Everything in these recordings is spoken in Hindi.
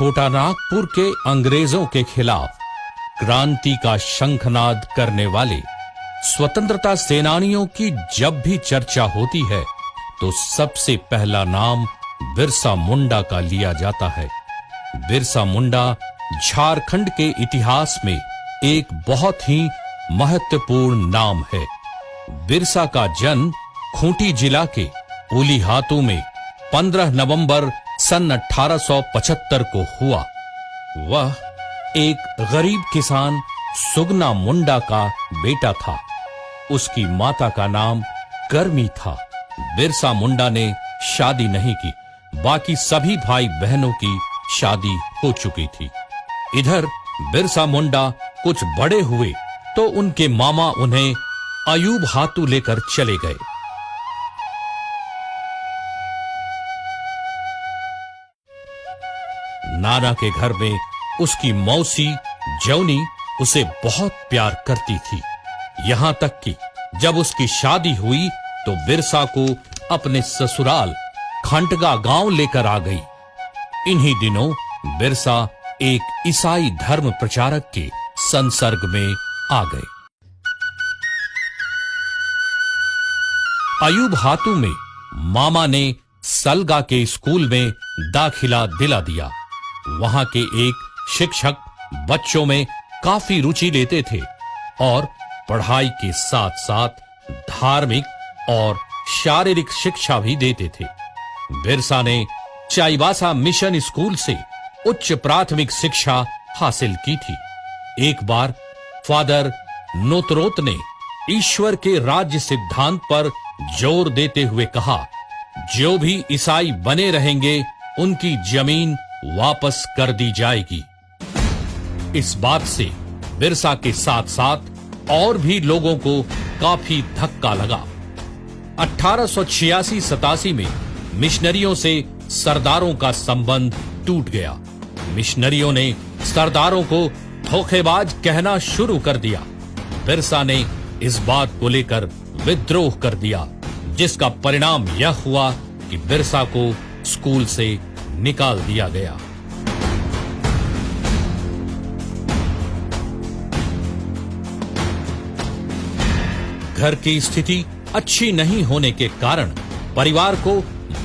छोटा नागपुर के अंग्रेजों के खिलाफ क्रांति का शंखनाद करने वाले स्वतंत्रता सेनानियों की जब भी चर्चा होती है तो सबसे पहला नाम बिरसा मुंडा का लिया जाता है। बिरसा मुंडा झारखंड के इतिहास में एक बहुत ही महत्वपूर्ण नाम है। बिरसा का जन्म खूंटी जिला के उलीहातू में 15 नवंबर सन 1875 को हुआ। वह एक गरीब किसान सुगना मुंडा का बेटा था। उसकी माता का नाम करमी था। बिरसा मुंडा ने शादी नहीं की, बाकी सभी भाई बहनों की शादी हो चुकी थी। इधर बिरसा मुंडा कुछ बड़े हुए तो उनके मामा उन्हें अयूब हातू लेकर चले गए। नाना के घर में उसकी मौसी जौनी उसे बहुत प्यार करती थी। यहां तक कि जब उसकी शादी हुई तो बिरसा को अपने ससुराल खंटगा गांव लेकर आ गई। इन्हीं दिनों बिरसा एक ईसाई धर्म प्रचारक के संसर्ग में आ गए। अयूब हातू में मामा ने सलगा के स्कूल में दाखिला दिला दिया। वहां के एक शिक्षक बच्चों में काफी रुचि लेते थे और पढ़ाई के साथ साथ धार्मिक और शारीरिक शिक्षा भी देते थे। बिरसा ने चाईबासा मिशन स्कूल से उच्च प्राथमिक शिक्षा हासिल की थी। एक बार फादर नोतरोत ने ईश्वर के राज्य सिद्धांत पर जोर देते हुए कहा, जो भी ईसाई बने रहेंगे उनकी जमीन वापस कर दी जाएगी। इस बात से बिरसा के साथ साथ और भी लोगों को काफी धक्का लगा। 1886-87 में मिशनरियों से सरदारों का संबंध टूट गया। मिशनरियों ने सरदारों को धोखेबाज कहना शुरू कर दिया। बिरसा ने इस बात को लेकर विद्रोह कर दिया, जिसका परिणाम यह हुआ कि बिरसा को स्कूल से निकाल दिया गया। घर की स्थिति अच्छी नहीं होने के कारण परिवार को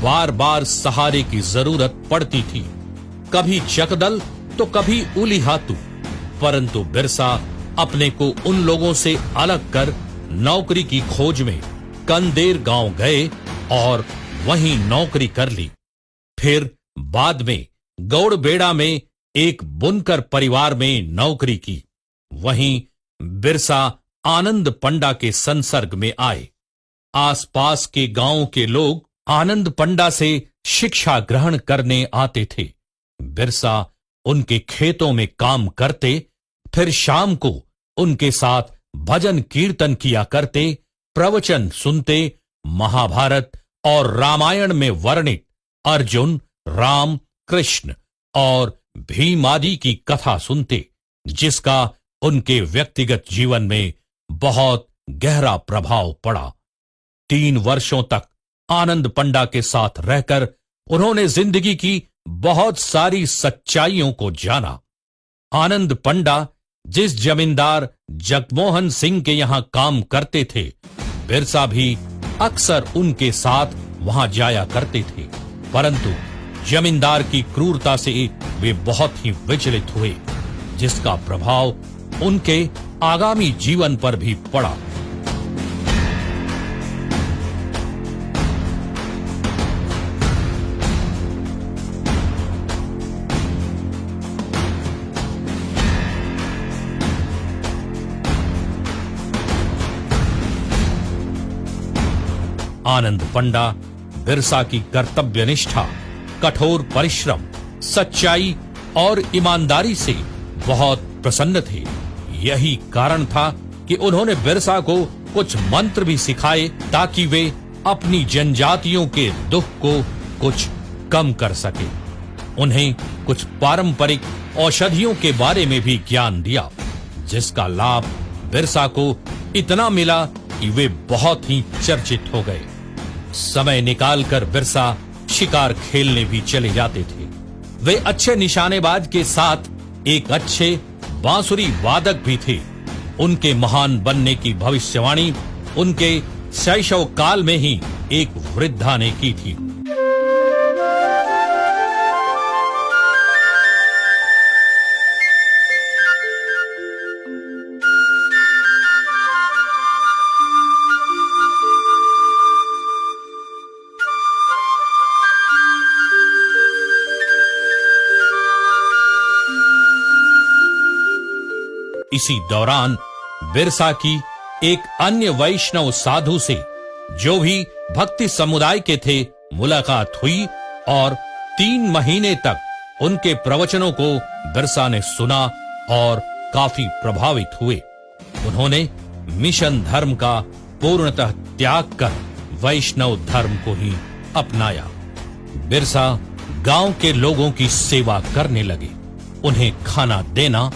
बार बार सहारे की जरूरत पड़ती थी। कभी चकदल तो कभी उलीहातू। परंतु बिरसा अपने को उन लोगों से अलग कर नौकरी की खोज में कंदेर गांव गए और वहीं नौकरी कर ली। फिर बाद में गौड़बेड़ा में एक बुनकर परिवार में नौकरी की। वहीं बिरसा आनंद पंडा के संसर्ग में आए। आसपास के गांवों के लोग आनंद पंडा से शिक्षा ग्रहण करने आते थे। बिरसा उनके खेतों में काम करते, फिर शाम को उनके साथ भजन कीर्तन किया करते, प्रवचन सुनते, महाभारत और रामायण में वर्णित अर्जुन, राम, कृष्ण और भीम आदि की कथा सुनते, जिसका उनके व्यक्तिगत जीवन में बहुत गहरा प्रभाव पड़ा। 3 वर्षों तक आनंद पंडा के साथ रहकर उन्होंने जिंदगी की बहुत सारी सच्चाइयों को जाना। आनंद पंडा जिस जमींदार जगमोहन सिंह के यहां काम करते थे, बिरसा भी अक्सर उनके साथ वहां जाया करते थे। परंतु जमींदार की क्रूरता से वे बहुत ही विचलित हुए, जिसका प्रभाव उनके आगामी जीवन पर भी पड़ा। आनंद पंडा बिरसा की कर्तव्यनिष्ठा, कठोर परिश्रम, सच्चाई और ईमानदारी से बहुत प्रसन्न थे। यही कारण था कि उन्होंने बिरसा को कुछ मंत्र भी सिखाए ताकि वे अपनी जनजातियों के दुख को कुछ कम कर सके। उन्हें कुछ पारंपरिक औषधियों के बारे में भी ज्ञान दिया, जिसका लाभ बिरसा को इतना मिला कि वे बहुत ही चर्चित हो गए। समय निकालकर बिरसा शिकार खेलने भी चले जाते थे। वे अच्छे निशानेबाज के साथ एक अच्छे बांसुरी वादक भी थे। उनके महान बनने की भविष्यवाणी उनके शैशव काल में ही एक वृद्धा ने की थी। इसी दौरान बिरसा की एक अन्य वैष्णव साधु से, जो भी भक्ति समुदाय के थे, मुलाकात हुई और 3 महीने तक उनके प्रवचनों को बिरसा ने सुना और काफी प्रभावित हुए। उन्होंने मिशन धर्म का पूर्णतः त्याग कर वैष्णव धर्म को ही अपनाया। बिरसा गांव के लोगों की सेवा करने लगे। उन्हें खाना देना,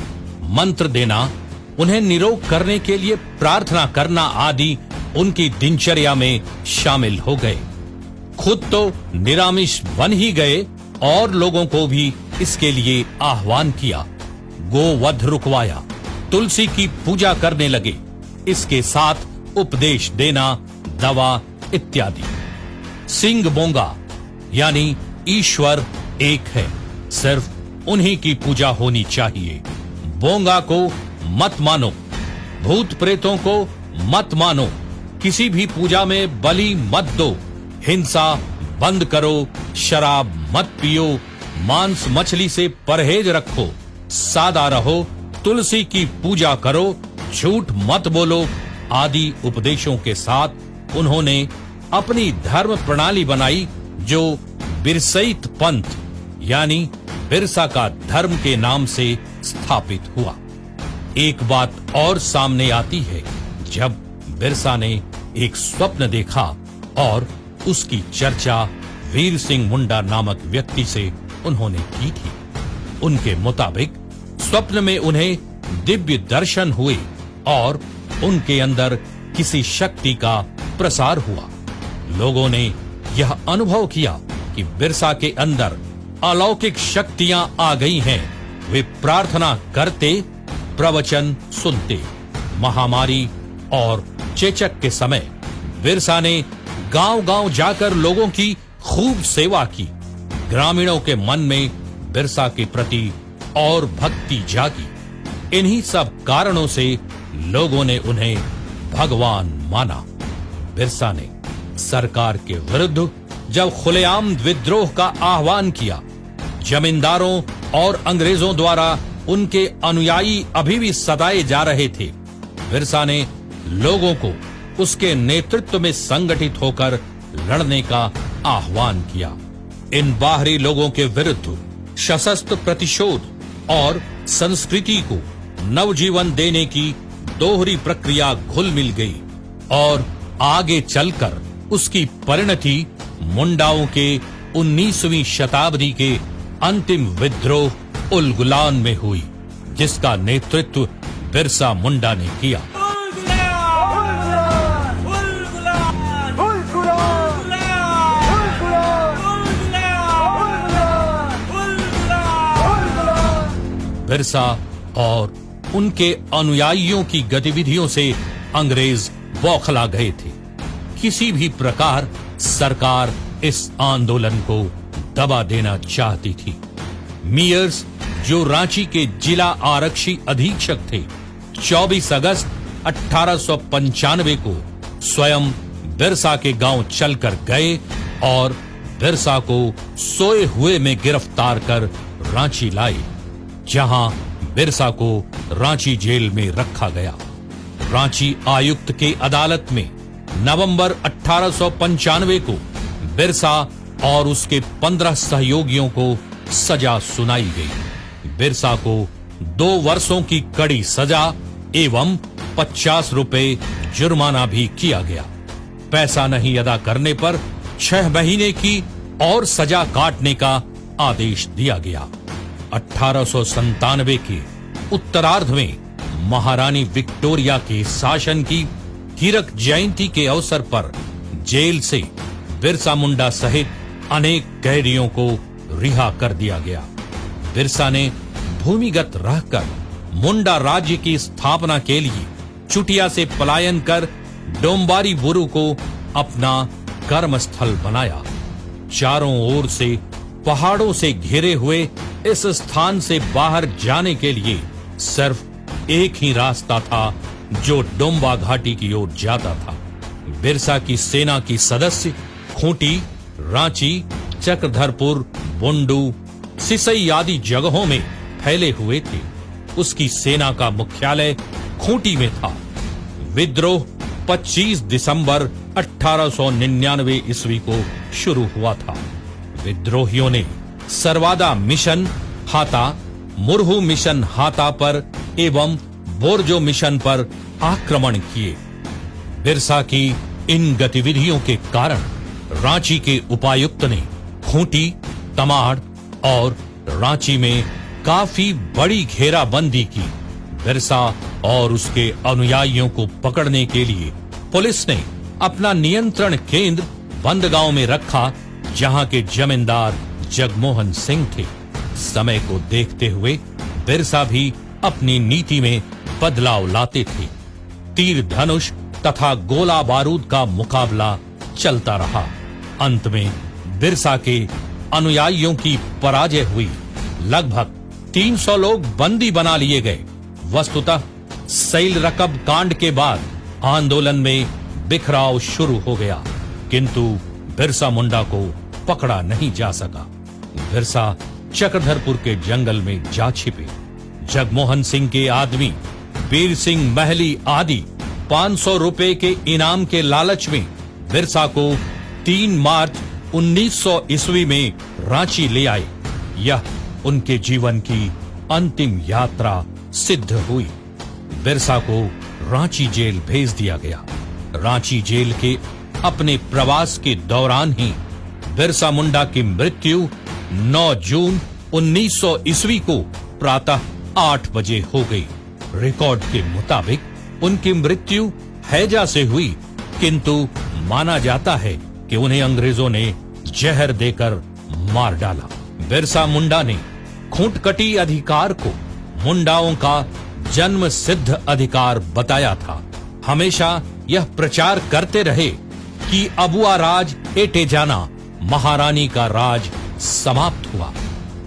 मंत्र देना, उन्हें निरोग करने के लिए प्रार्थना करना आदि उनकी दिनचर्या में शामिल हो गए। खुद तो निरामिष बन ही गए और लोगों को भी इसके लिए आह्वान किया। गोवध रुकवाया, तुलसी की पूजा करने लगे। इसके साथ उपदेश देना, दवा इत्यादि। सिंह बोंगा यानी ईश्वर एक है, सिर्फ उन्हीं की पूजा होनी चाहिए। बोंगा को मत मानो, भूत प्रेतों को मत मानो, किसी भी पूजा में बलि मत दो, हिंसा बंद करो, शराब मत पियो, मांस मछली से परहेज रखो, सादा रहो, तुलसी की पूजा करो, झूठ मत बोलो आदि उपदेशों के साथ उन्होंने अपनी धर्म प्रणाली बनाई, जो बिरसईत पंथ यानी बिरसा का धर्म के नाम से स्थापित हुआ। एक बात और सामने आती है, जब बिरसा ने एक स्वप्न देखा और उसकी चर्चा वीर सिंह मुंडा नामक व्यक्ति से उन्होंने की थी। उनके मुताबिक स्वप्न में उन्हें दिव्य दर्शन हुए और उनके अंदर किसी शक्ति का प्रसार हुआ। लोगों ने यह अनुभव किया कि बिरसा के अंदर अलौकिक शक्तियां आ गई हैं। वे प्रार्थना करते, प्रवचन सुनते। महामारी और चेचक के समय बिरसा ने गांव-गांव जाकर लोगों की खूब सेवा की। ग्रामीणों के मन में बिरसा के प्रति और भक्ति जागी। इन्हीं सब कारणों से लोगों ने उन्हें भगवान माना। बिरसा ने सरकार के विरुद्ध जब खुलेआम विद्रोह का आह्वान किया, जमींदारों और अंग्रेजों द्वारा उनके अनुयायी अभी भी सताए जा रहे थे। बिरसा ने लोगों को उसके नेतृत्व में संगठित होकर लड़ने का आह्वान किया। इन बाहरी लोगों के विरुद्ध सशस्त्र प्रतिशोध और संस्कृति को नवजीवन देने की दोहरी प्रक्रिया घुल मिल गई और आगे चलकर उसकी परिणति मुंडाओं के 19वीं शताब्दी के अंतिम विद्रोह उलगुलान में हुई, जिसका नेतृत्व बिरसा मुंडा ने किया। बिरसा और उनके अनुयायियों की गतिविधियों से अंग्रेज बौखला गए थे। किसी भी प्रकार सरकार इस आंदोलन को दबा देना चाहती थी। मियर्स, जो रांची के जिला आरक्षी अधीक्षक थे, 24 अगस्त 1895 को स्वयं बिरसा के गांव चलकर गए और बिरसा को सोए हुए में गिरफ्तार कर रांची लाए, जहां बिरसा को रांची जेल में रखा गया। रांची आयुक्त के अदालत में नवंबर 1895 को बिरसा और उसके 15 सहयोगियों को सजा सुनाई गई। बिरसा को 2 वर्षों की कड़ी सजा एवं 50 रुपए जुर्माना भी किया गया। पैसा नहीं अदा करने पर 6 महीने की और सजा काटने का आदेश दिया गया। 1897 के उत्तरार्ध में महारानी विक्टोरिया के शासन की हीरक जयंती के अवसर पर जेल से बिरसा मुंडा सहित अनेक कैदियों को रिहा कर दिया गया। बिरसा ने भूमिगत रहकर मुंडा राज्य की स्थापना के लिए चुटिया से पलायन कर डोंबारी बुरु को अपना कर्मस्थल बनाया। चारों ओर से पहाड़ों से घिरे हुए इस स्थान से बाहर जाने के लिए सिर्फ एक ही रास्ता था जो डोंबा घाटी की ओर जाता था। बिरसा की सेना की सदस्य खूंटी, रांची, चक्रधरपुर, बुंडू, सिसई आदि जगहों में फैले हुए थे। उसकी सेना का मुख्यालय खूंटी में था। विद्रोह 25 दिसंबर 1899 ईस्वी को शुरू हुआ था। विद्रोहियों ने सरवादा मिशन हाता, मुरहू मिशन हाता पर एवं बोरजो मिशन पर आक्रमण किए। बिरसा की इन गतिविधियों के कारण रांची के उपायुक्त ने खूंटी, तमाड़ और रांची में काफी बड़ी घेराबंदी की। बिरसा और उसके अनुयायियों को पकड़ने के लिए पुलिस ने अपना नियंत्रण केंद्र बंदगांव में रखा, जहां के जमींदार जगमोहन सिंह थे। समय को देखते हुए बिरसा भी अपनी नीति में बदलाव लाते थे। तीर धनुष तथा गोला बारूद का मुकाबला चलता रहा। अंत में बिरसा के अनुयायियों की पराजय हुई। लगभग 300 लोग बंदी बना लिए गए। वस्तुतः सैल रकब कांड के बाद आंदोलन में बिखराव शुरू हो गया, किंतु बिरसा मुंडा को पकड़ा नहीं जा सका। बिरसा चक्रधरपुर के जंगल में जा छिपे। जगमोहन सिंह के आदमी वीर सिंह महली आदि 500 रुपए के इनाम के लालच में बिरसा को 3 मार्च 1900 ईस्वी में रांची ले आए। यह उनके जीवन की अंतिम यात्रा सिद्ध हुई। बिरसा को रांची जेल भेज दिया गया। रांची जेल के अपने प्रवास के दौरान ही बिरसा मुंडा की मृत्यु 9 जून 1900 ईस्वी को प्रातः 8 बजे हो गई। रिकॉर्ड के मुताबिक उनकी मृत्यु हैजा से हुई, किंतु माना जाता है कि उन्हें अंग्रेजों ने जहर देकर मार डाला। बिरसा मुंडा ने खूंटकटी अधिकार को मुंडाओं का जन्म सिद्ध अधिकार बताया था। हमेशा यह प्रचार करते रहे कि अबुआ राज एटे जाना, महारानी का राज समाप्त हुआ।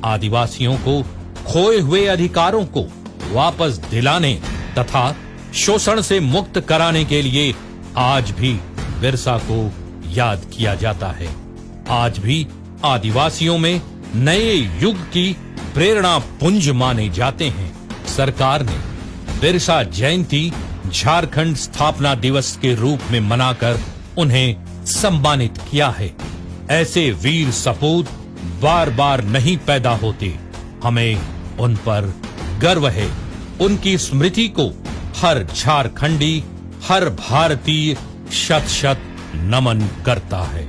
आदिवासियों को खोए हुए अधिकारों को वापस दिलाने तथा शोषण से मुक्त कराने के लिए आज भी बिरसा को याद किया जाता है। आज भी आदिवासियों में नए युग की प्रेरणा पुंज माने जाते हैं। सरकार ने बिरसा जयंती झारखंड स्थापना दिवस के रूप में मनाकर उन्हें सम्मानित किया है। ऐसे वीर सपूत बार बार नहीं पैदा होते। हमें उन पर गर्व है। उनकी स्मृति को हर झारखंडी, हर भारतीय शत शत नमन करता है।